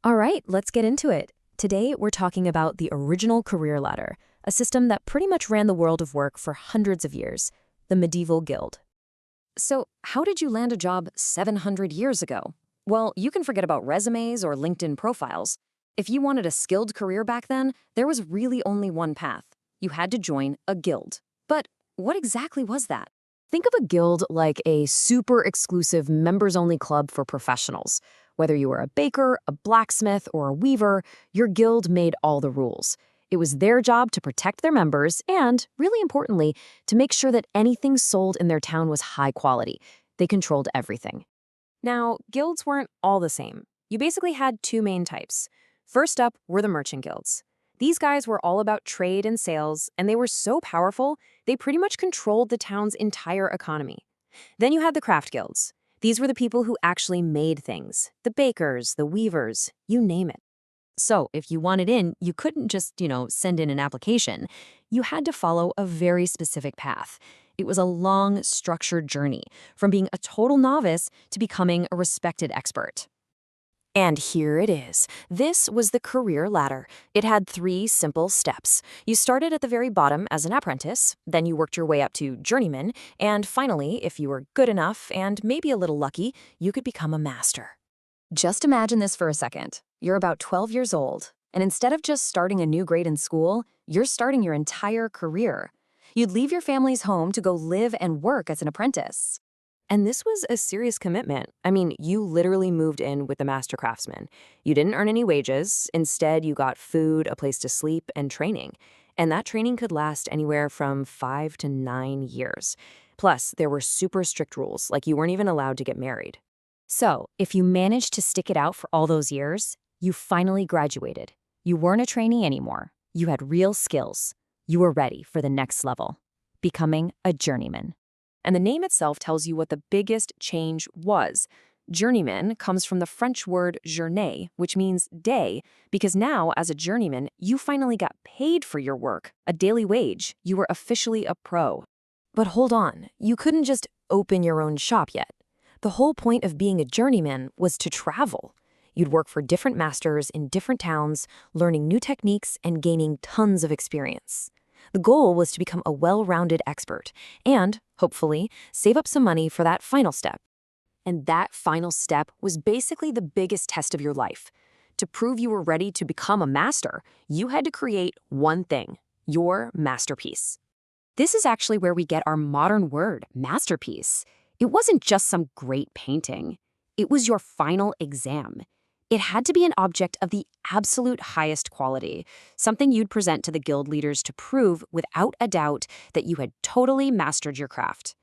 All right, let's get into it. Today, we're talking about the original career ladder, a system that pretty much ran the world of work for hundreds of years, the medieval guild. So, how did you land a job 700 years ago? Well, you can forget about resumes or LinkedIn profiles. If you wanted a skilled career back then, there was really only one path. You had to join a guild. But what exactly was that? Think of a guild like a super exclusive members-only club for professionals. Whether you were a baker, a blacksmith, or a weaver, your guild made all the rules. It was their job to protect their members and, really importantly, to make sure that anything sold in their town was high quality. They controlled everything. Now, guilds weren't all the same. You basically had two main types. First up were the merchant guilds. These guys were all about trade and sales, and they were so powerful, they pretty much controlled the town's entire economy. Then you had the craft guilds. These were the people who actually made things. The bakers, the weavers, you name it. So if you wanted in, you couldn't just, send in an application. You had to follow a very specific path. It was a long, structured journey, from being a total novice to becoming a respected expert. And here it is. This was the career ladder. It had 3 simple steps. You started at the very bottom as an apprentice, then you worked your way up to journeyman, and finally, if you were good enough and maybe a little lucky, you could become a master. Just imagine this for a second. You're about 12 years old, and instead of just starting a new grade in school, you're starting your entire career. You'd leave your family's home to go live and work as an apprentice. And this was a serious commitment. I mean, you literally moved in with the master craftsman. You didn't earn any wages. Instead, you got food, a place to sleep, and training. And that training could last anywhere from 5 to 9 years. Plus, there were super strict rules, like you weren't even allowed to get married. So, if you managed to stick it out for all those years, you finally graduated. You weren't a trainee anymore. You had real skills. You were ready for the next level, becoming a journeyman. And the name itself tells you what the biggest change was. Journeyman comes from the French word journée, which means day, because now, as a journeyman, you finally got paid for your work, a daily wage. You were officially a pro. But hold on, you couldn't just open your own shop yet. The whole point of being a journeyman was to travel. You'd work for different masters in different towns, learning new techniques and gaining tons of experience. The goal was to become a well-rounded expert and, hopefully, save up some money for that final step. And that final step was basically the biggest test of your life. To prove you were ready to become a master, you had to create one thing, your masterpiece. This is actually where we get our modern word, masterpiece. It wasn't just some great painting. It was your final exam. It had to be an object of the absolute highest quality, something you'd present to the guild leaders to prove without a doubt that you had totally mastered your craft.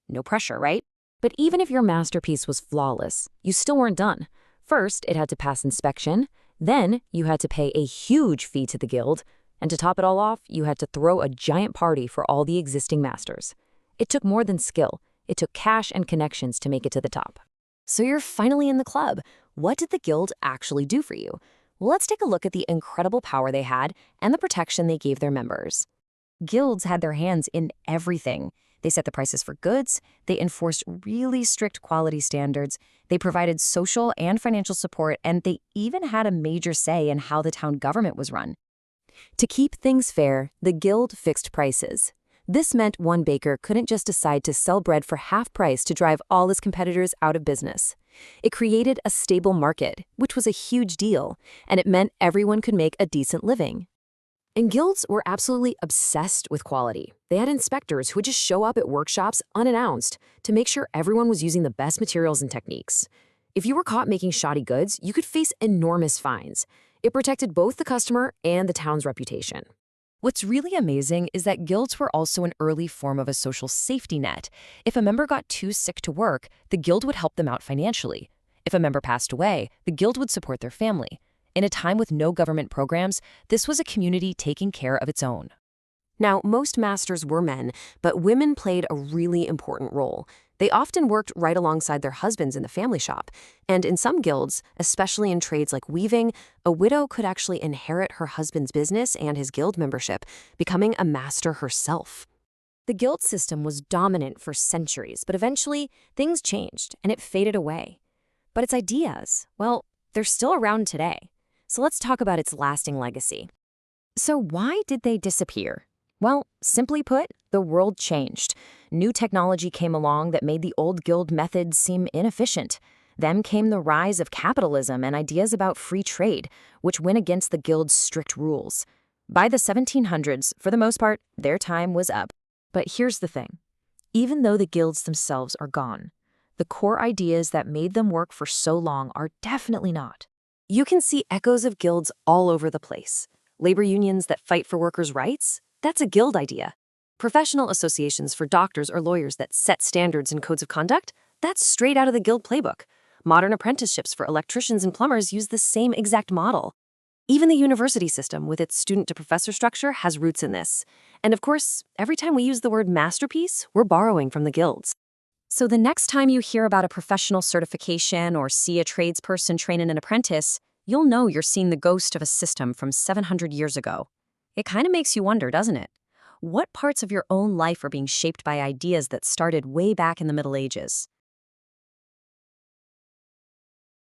No pressure, right? But even if your masterpiece was flawless, you still weren't done. First, it had to pass inspection. Then, you had to pay a huge fee to the guild. And to top it all off, you had to throw a giant party for all the existing masters. It took more than skill. It took cash and connections to make it to the top. So you're finally in the club. What did the guild actually do for you? Well, let's take a look at the incredible power they had and the protection they gave their members. Guilds had their hands in everything. They set the prices for goods, they enforced really strict quality standards, they provided social and financial support, and they even had a major say in how the town government was run. To keep things fair, the guild fixed prices. This meant one baker couldn't just decide to sell bread for half price to drive all his competitors out of business. It created a stable market, which was a huge deal, and it meant everyone could make a decent living. And guilds were absolutely obsessed with quality. They had inspectors who would just show up at workshops unannounced to make sure everyone was using the best materials and techniques. If you were caught making shoddy goods, you could face enormous fines. It protected both the customer and the town's reputation. What's really amazing is that guilds were also an early form of a social safety net. If a member got too sick to work, the guild would help them out financially. If a member passed away, the guild would support their family. In a time with no government programs, this was a community taking care of its own. Now, most masters were men, but women played a really important role. They often worked right alongside their husbands in the family shop. And in some guilds, especially in trades like weaving, a widow could actually inherit her husband's business and his guild membership, becoming a master herself. The guild system was dominant for centuries, but eventually things changed and it faded away. But its ideas, well, They're still around today. So let's talk about its lasting legacy. So why did they disappear? Well, simply put, the world changed. New technology came along that made the old guild methods seem inefficient. Then came the rise of capitalism and ideas about free trade, which went against the guild's strict rules. By the 1700s, for the most part, their time was up. But here's the thing. Even though the guilds themselves are gone, the core ideas that made them work for so long are definitely not. You can see echoes of guilds all over the place. Labor unions that fight for workers' rights? That's a guild idea. Professional associations for doctors or lawyers that set standards and codes of conduct? That's straight out of the guild playbook. Modern apprenticeships for electricians and plumbers use the same exact model. Even the university system, with its student-to-professor structure, has roots in this. And of course, every time we use the word masterpiece, we're borrowing from the guilds. So the next time you hear about a professional certification or see a tradesperson training an apprentice, you'll know you're seeing the ghost of a system from 700 years ago. It kind of makes you wonder, doesn't it? What parts of your own life are being shaped by ideas that started way back in the Middle Ages?